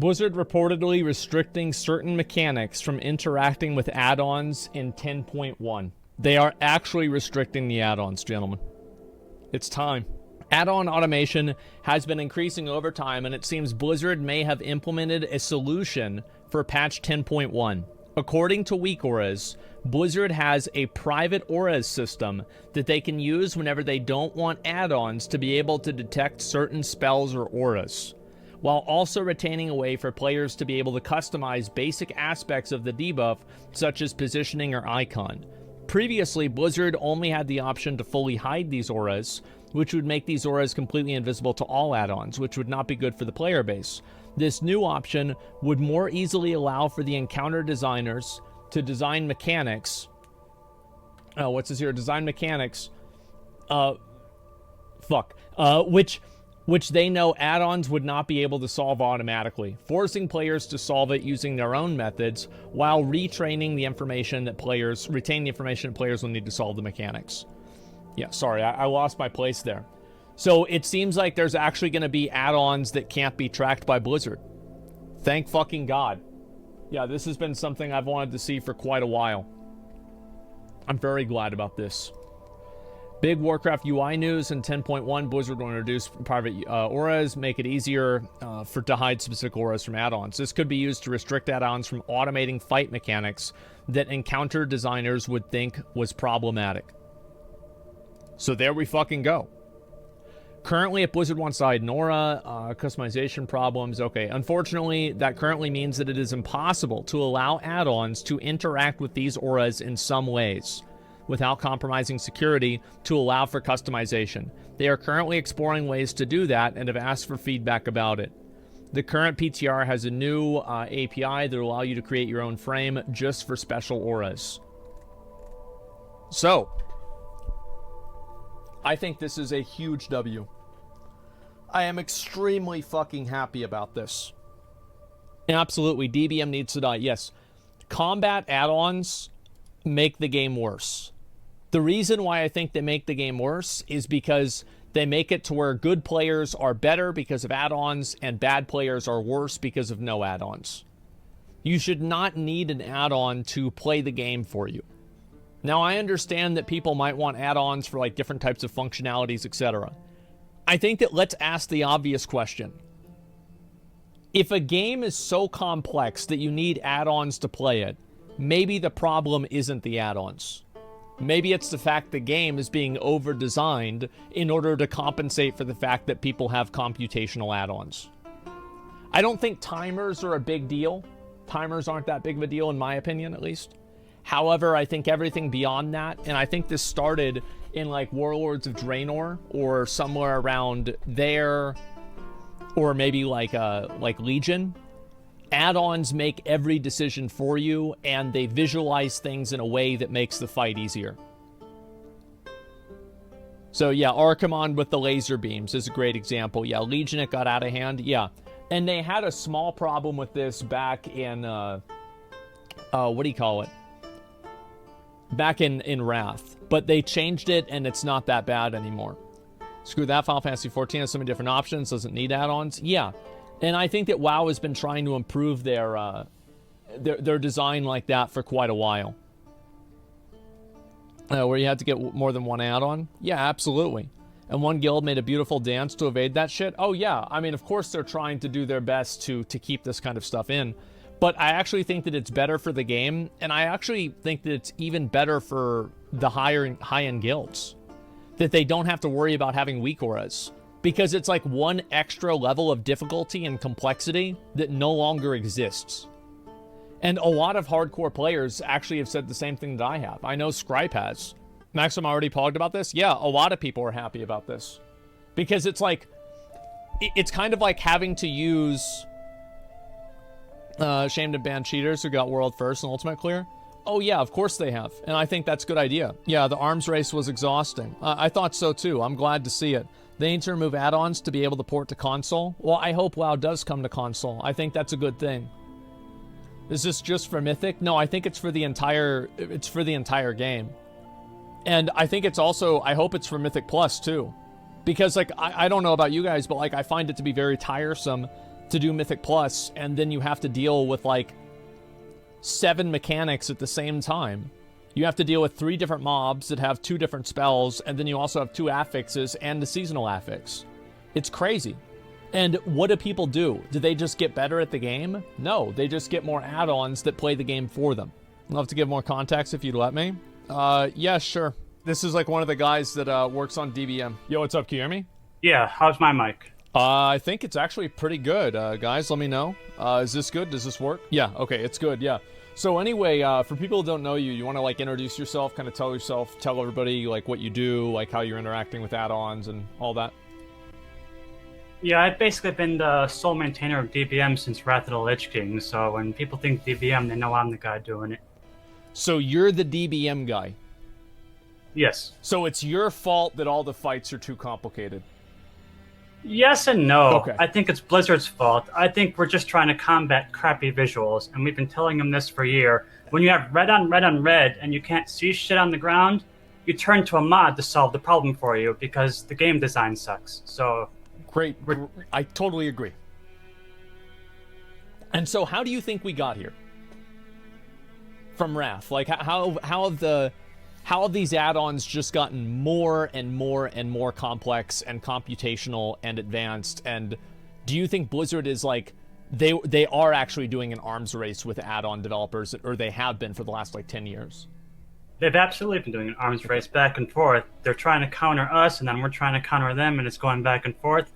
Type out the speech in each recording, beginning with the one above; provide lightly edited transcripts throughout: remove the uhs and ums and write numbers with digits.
Blizzard reportedly restricting certain mechanics from interacting with add-ons in 10.1. They are actually restricting the add-ons, gentlemen. It's time. Add-on automation has been increasing over time, and it seems Blizzard may have implemented a solution for patch 10.1. According to Weak Auras, Blizzard has a private auras system that they can use whenever they don't want add-ons to be able to detect certain spells or auras, while also retaining a way for players to be able to customize basic aspects of the debuff, such as positioning or icon. Previously, Blizzard only had the option to fully hide these auras, which would make these auras completely invisible to all add-ons, which would not be good for the player base. This new option would more easily allow for the encounter designers to design mechanics. What's this here? Design mechanics. Which they know add-ons would not be able to solve automatically, forcing players to solve it using their own methods while retain the information that players will need to solve the mechanics. Yeah, sorry, I lost my place there. So it seems like there's actually going to be add-ons that can't be tracked by Blizzard. Thank fucking God. Yeah, this has been something I've wanted to see for quite a while. I'm very glad about this. Big Warcraft UI news in 10.1. Blizzard will introduce private auras, make it easier to hide specific auras from add-ons. This could be used to restrict add-ons from automating fight mechanics that encounter designers would think was problematic. So there we fucking go. Currently, if Blizzard wants to hide an aura, customization problems, okay. Unfortunately, that currently means that it is impossible to allow add-ons to interact with these auras in some ways without compromising security to allow for customization. They are currently exploring ways to do that and have asked for feedback about it. The current PTR has a new API that will allow you to create your own frame just for special auras. So, I think this is a huge W. I am extremely fucking happy about this. Absolutely, DBM needs to die. Yes, combat add-ons make the game worse. The reason why I think they make the game worse is because they make it to where good players are better because of add-ons and bad players are worse because of no add-ons. You should not need an add-on to play the game for you. Now, I understand that people might want add-ons for like different types of functionalities, etc. I think that let's ask the obvious question. If a game is so complex that you need add-ons to play it, maybe the problem isn't the add-ons. Maybe it's the fact the game is being over-designed in order to compensate for the fact that people have computational add-ons. I don't think timers are a big deal. Timers aren't that big of a deal, in my opinion, at least. However, I think everything beyond that, and I think this started in like Warlords of Draenor or somewhere around there, or maybe like Legion. Add-ons make every decision for you, and they visualize things in a way that makes the fight easier. So yeah, Archimon with the laser beams is a great example. Yeah, Legion, it got out of hand. Yeah, and they had a small problem with this back in what do you call it? Back in Wrath, but they changed it and it's not that bad anymore. Screw that, Final Fantasy XIV has so many different options, doesn't need add-ons. Yeah, and I think that WoW has been trying to improve their design like that for quite a while. Where you had to get more than one add-on? Yeah, absolutely. And one guild made a beautiful dance to evade that shit? Oh yeah, I mean, of course they're trying to do their best to keep this kind of stuff in. But I actually think that it's better for the game, and I actually think that it's even better for the high-end guilds. That they don't have to worry about having weak auras. Because it's like one extra level of difficulty and complexity that no longer exists. And a lot of hardcore players actually have said the same thing that I have. I know Scripe has. Maxim already pogged about this? Yeah, a lot of people are happy about this. Because it's like, it's kind of like having to use... shamed and banned cheaters who got world first and ultimate clear. Oh yeah, of course they have. And I think that's a good idea. Yeah, the arms race was exhausting. I thought so too. I'm glad to see it. They need to remove add-ons to be able to port to console. Well, I hope WoW does come to console. I think that's a good thing. Is this just for Mythic? No, I think it's for the entire game. And I think it's also, I hope it's for Mythic Plus too. Because like, I don't know about you guys, but like I find it to be very tiresome to do Mythic Plus, and then you have to deal with like 7 mechanics at the same time. You have to deal with 3 different mobs that have 2 different spells, and then you also have 2 affixes and the seasonal affix. It's crazy. And what do people do? Do they just get better at the game? No, they just get more add-ons that play the game for them. I'd love to give more context if you'd let me. Yeah, sure. This is like one of the guys that works on DBM. Yo, what's up? Can you hear me? Yeah, how's my mic? I think it's actually pretty good. Guys, let me know. Is this good? Does this work? Yeah, okay, it's good, yeah. So anyway, for people who don't know you, you want to like introduce yourself, kind of tell everybody like what you do, like how you're interacting with add-ons and all that? Yeah, I've basically been the sole maintainer of DBM since Wrath of the Lich King, so when people think DBM, they know I'm the guy doing it. So you're the DBM guy? Yes. So it's your fault that all the fights are too complicated? Yes and no. Okay. I think it's Blizzard's fault. I think we're just trying to combat crappy visuals, and we've been telling them this for a year. When you have red on red on red, and you can't see shit on the ground, you turn to a mod to solve the problem for you, because the game design sucks. So... Great. I totally agree. And so how do you think we got here? From Wrath? Like, how have these add-ons just gotten more and more and more complex and computational and advanced? And do you think Blizzard is like, they are actually doing an arms race with add-on developers, or they have been for the last like 10 years? They've absolutely been doing an arms race back and forth. They're trying to counter us, and then we're trying to counter them, and it's going back and forth.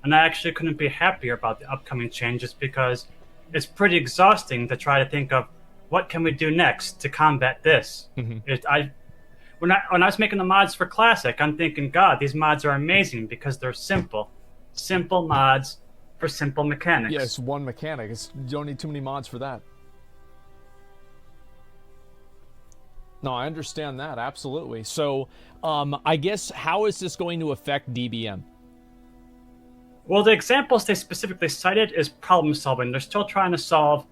And I actually couldn't be happier about the upcoming changes, because it's pretty exhausting to try to think of what can we do next to combat this. Mm-hmm. When I was making the mods for Classic, I'm thinking, God, these mods are amazing because they're simple. Simple mods for simple mechanics. Yeah, it's one mechanic. You don't need too many mods for that. No, I understand that, absolutely. So, I guess, how is this going to affect DBM? Well, the examples they specifically cited is problem solving. They're still trying to solve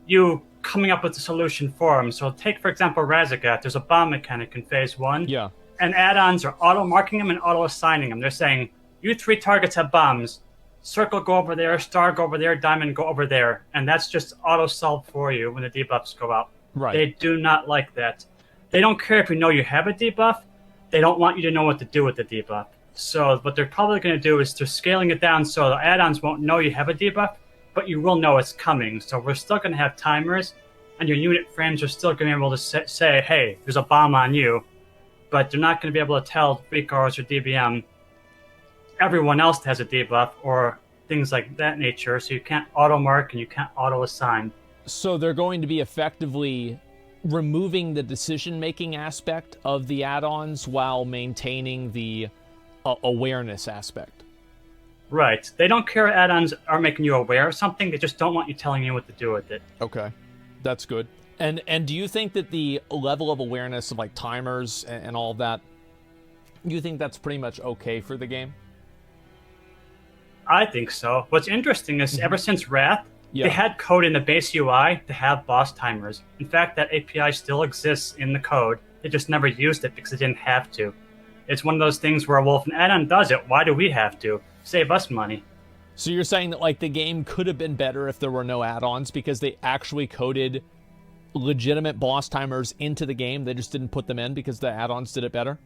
you coming up with a solution for them. So take, for example, Razagat. There's a bomb mechanic in Phase 1. Yeah. And add-ons are auto-marking them and auto-assigning them. They're saying, you 3 targets have bombs. Circle, go over there. Star, go over there. Diamond, go over there. And that's just auto-solved for you when the debuffs go out. Right. They do not like that. They don't care if you know you have a debuff. They don't want you to know what to do with the debuff. So what they're probably going to do is they're scaling it down so the add-ons won't know you have a debuff, but you will know it's coming. So we're still going to have timers, and your unit frames are still going to be able to say, hey, there's a bomb on you. But they're not going to be able to tell Recars or DBM everyone else has a debuff or things like that nature, so you can't auto-mark and you can't auto-assign. So they're going to be effectively removing the decision-making aspect of the add-ons while maintaining the awareness aspect. Right. They don't care if add-ons are making you aware of something. They just don't want you telling you what to do with it. Okay. That's good. And do you think that the level of awareness of like timers and all of that, you think that's pretty much okay for the game? I think so. What's interesting is ever since Wrath, yeah, they had code in the base UI to have boss timers. In fact, that API still exists in the code. They just never used it because they didn't have to. It's one of those things where, well, if an add-on does it, why do we have to? Save us money. So you're saying that like the game could have been better if there were no add-ons because they actually coded legitimate boss timers into the game. They just didn't put them in because the add-ons did it better?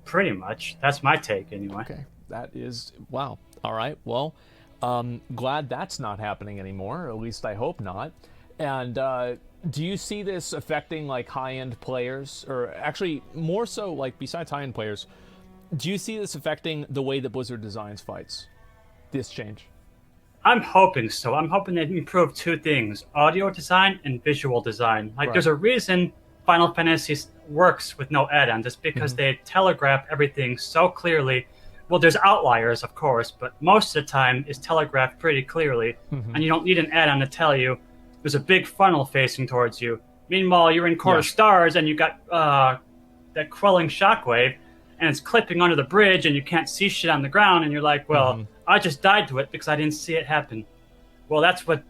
Pretty much. That's my take, anyway. Okay. That is... Wow. All right. Well, glad that's not happening anymore. Or at least I hope not. And do you see this affecting like high-end players? Or actually, more so, like, besides high-end players, do you see this affecting the way that Blizzard designs fights? This change? I'm hoping so. I'm hoping they improve 2 things. Audio design and visual design. Like, There's a reason Final Fantasy works with no add-ons. It's because they telegraph everything so clearly. Well, there's outliers, of course, but most of the time is telegraphed pretty clearly. And you don't need an add-on to tell you there's a big funnel facing towards you. Meanwhile, you're in Court of Stars and you got that quelling shockwave, and it's clipping under the bridge and you can't see shit on the ground, and you're like, well, I just died to it because I didn't see it happen. Well, that's what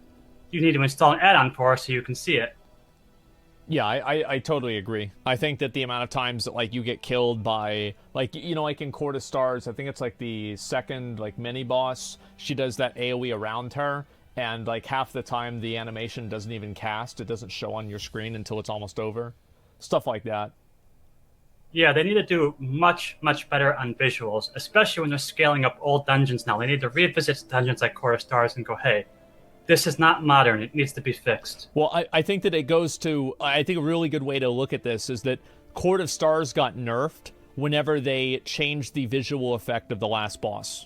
you need to install an add-on for so you can see it. Yeah, I totally agree. I think that the amount of times that like you get killed by like like in Court of Stars, I think it's like the second like mini boss, she does that AoE around her, and like half the time the animation doesn't even cast, it doesn't show on your screen until it's almost over. Stuff like that. Yeah, they need to do much, much better on visuals, especially when they're scaling up old dungeons now. They need to revisit dungeons like Court of Stars and go, hey, this is not modern. It needs to be fixed. Well, I think that it goes to, I think a really good way to look at this is that Court of Stars got nerfed whenever they changed the visual effect of the last boss.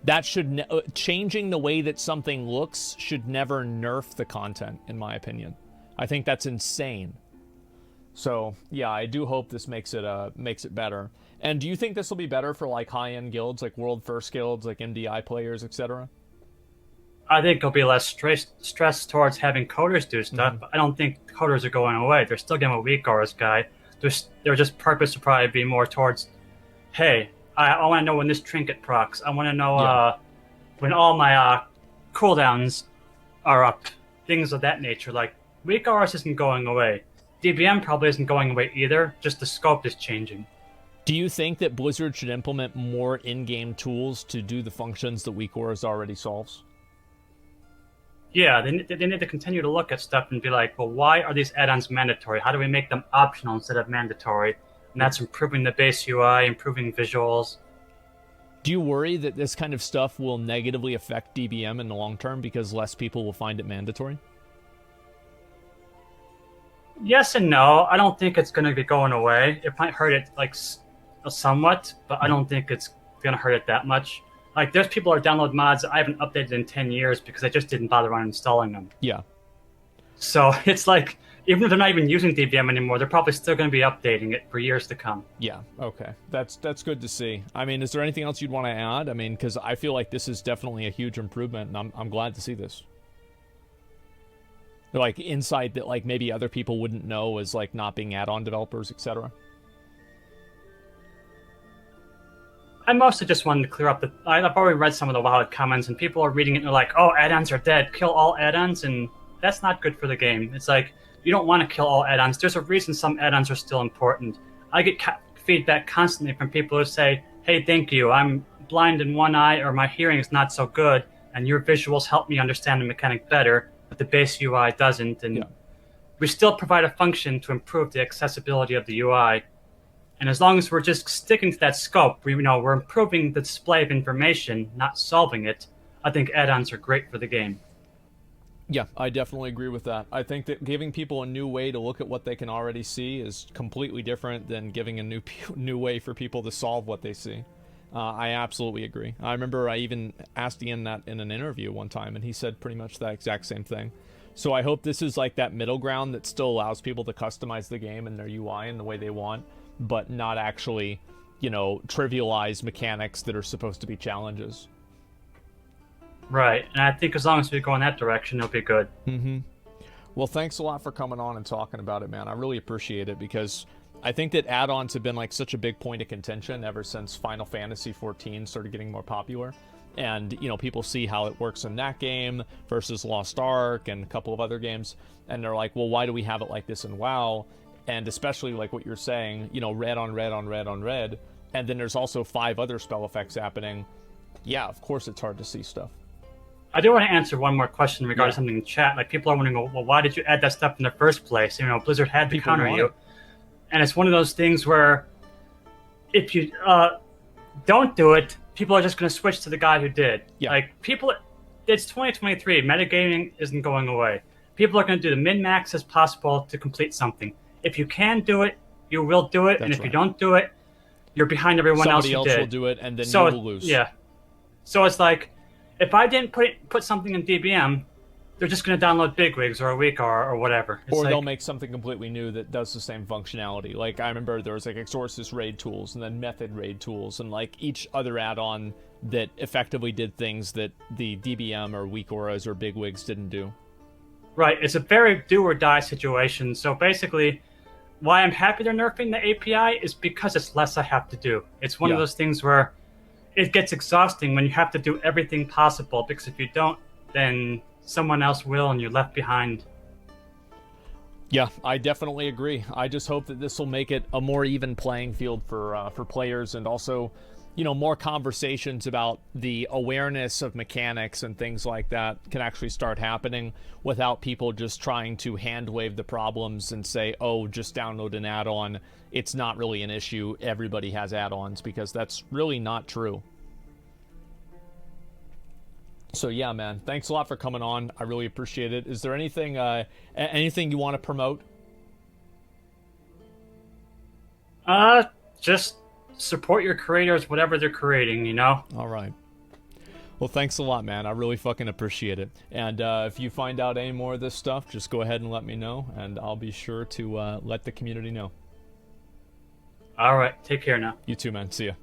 That should, changing the way that something looks should never nerf the content, in my opinion. I think that's insane. So, yeah, I do hope this makes it better. And do you think this will be better for, like, high-end guilds, like World First guilds, like MDI players, etc.? I think there'll be less stress towards having coders do stuff. But I don't think coders are going away. They're still getting a weak auras guy. Their just purpose will probably be more towards, hey, I want to know when this trinket procs. I want to know when all my cooldowns are up. Things of that nature. Like, weak auras isn't going away. DBM probably isn't going away either. Just the scope is changing. Do you think that Blizzard should implement more in-game tools to do the functions that weak auras already solves? Yeah, they need to continue to look at stuff and be like, well, why are these add-ons mandatory? How do we make them optional instead of mandatory? And that's improving the base UI, improving visuals. Do you worry that this kind of stuff will negatively affect DBM in the long term because less people will find it mandatory? Yes and no. I don't think it's going to be going away. It might hurt it like somewhat, but I don't think it's going to hurt it that much. Like, there's people who download mods that I haven't updated in 10 years because I just didn't bother uninstalling them. Yeah. So it's like, even if they're not even using DBM anymore, they're probably still going to be updating it for years to come. Yeah, okay. That's good to see. I mean, is there anything else you'd want to add? I mean, because I feel like this is definitely a huge improvement, and I'm glad to see this. Like, insight that, like, maybe other people wouldn't know as, like, not being add-on developers, etc. I mostly just wanted to clear up I've already read some of the WoW comments, and people are reading it and they're like, oh, add-ons are dead. Kill all add-ons, and that's not good for the game. It's like, you don't want to kill all add-ons. There's a reason some add-ons are still important. I get feedback constantly from people who say, hey, thank you. I'm blind in one eye, or my hearing is not so good, and your visuals help me understand the mechanic better, but the base UI doesn't. And we still provide a function to improve the accessibility of the UI. And as long as we're just sticking to that scope, we're improving the display of information, not solving it. I think add-ons are great for the game. Yeah, I definitely agree with that. I think that giving people a new way to look at what they can already see is completely different than giving a new way for people to solve what they see. I absolutely agree. I remember I even asked Ian that in an interview one time, and he said pretty much that exact same thing. So I hope this is like that middle ground that still allows people to customize the game and their UI in the way they want, but not actually, trivialize mechanics that are supposed to be challenges. Right, and I think as long as we go in that direction, it'll be good. Mm-hmm. Well, thanks a lot for coming on and talking about it, man. I really appreciate it, because I think that add-ons have been like such a big point of contention ever since Final Fantasy XIV started getting more popular. And, people see how it works in that game versus Lost Ark and a couple of other games, and they're like, well, why do we have it like this in WoW? And especially like what you're saying, red on red on red on red, and then there's also 5 other spell effects happening. Yeah, of course it's hard to see stuff. I do want to answer one more question regarding something in chat. Like, people are wondering, well, why did you add that stuff in the first place? Blizzard had to counter you. And it's one of those things where if you don't do it, people are just going to switch to the guy who did. Yeah. Like, it's 2023. Metagaming isn't going away. People are going to do the min-max as possible to complete something. If you can do it, you will do it. And if you don't do it, you're behind everyone else who did. Somebody else will do it, and then you will lose. Yeah. So it's like, if I didn't put something in DBM, they're just going to download Bigwigs or a week or whatever. Or they'll make something completely new that does the same functionality. Like, I remember there was like Exorcist raid tools and then Method raid tools, and like each other add-on that effectively did things that the DBM or weak auras or Bigwigs didn't do. Right. It's a very do-or-die situation. So basically, why I'm happy they're nerfing the API is because it's less I have to do. It's one of those things where it gets exhausting when you have to do everything possible, because if you don't, then someone else will, and you're left behind. Yeah, I definitely agree. I just hope that this will make it a more even playing field for players, and also, you know, more conversations about the awareness of mechanics and things like that can actually start happening without people just trying to hand wave the problems and say, oh, just download an add-on. It's not really an issue. Everybody has add-ons, because that's really not true. So yeah, man, thanks a lot for coming on. I really appreciate it. Is there anything anything you want to promote? Just support your creators, whatever they're creating, you know? All right. Well, thanks a lot, man. I really fucking appreciate it. And if you find out any more of this stuff, just go ahead and let me know, and I'll be sure to let the community know. All right, take care now. You too, man. See ya.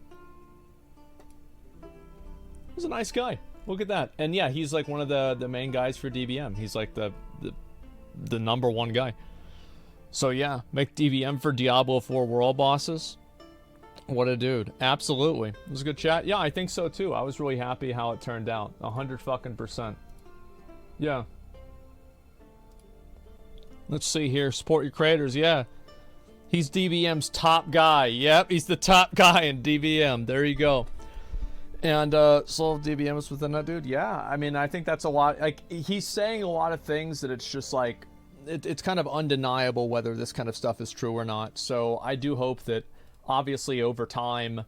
He's a nice guy. Look at that. And yeah, he's like one of the main guys for DBM. He's like the number one guy. So yeah, make DBM for Diablo 4 world bosses. What a dude. Absolutely. It was a good chat. Yeah, I think so too. I was really happy how it turned out. 100%. Yeah. Let's see here. Support your creators. Yeah. He's DBM's top guy. Yep, he's the top guy in DBM. There you go. And Soul of DBM is within that dude. Yeah, I mean, I think that's a lot. Like, he's saying a lot of things that it's just like, it's kind of undeniable whether this kind of stuff is true or not. So I do hope that, obviously, over time,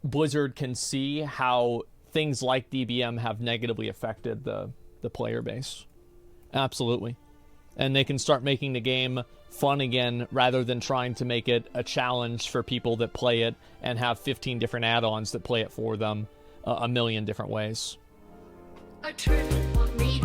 Blizzard can see how things like DBM have negatively affected the player base. Absolutely. And they can start making the game fun again, rather than trying to make it a challenge for people that play it and have 15 different add-ons that play it for them a million different ways. A trip on me.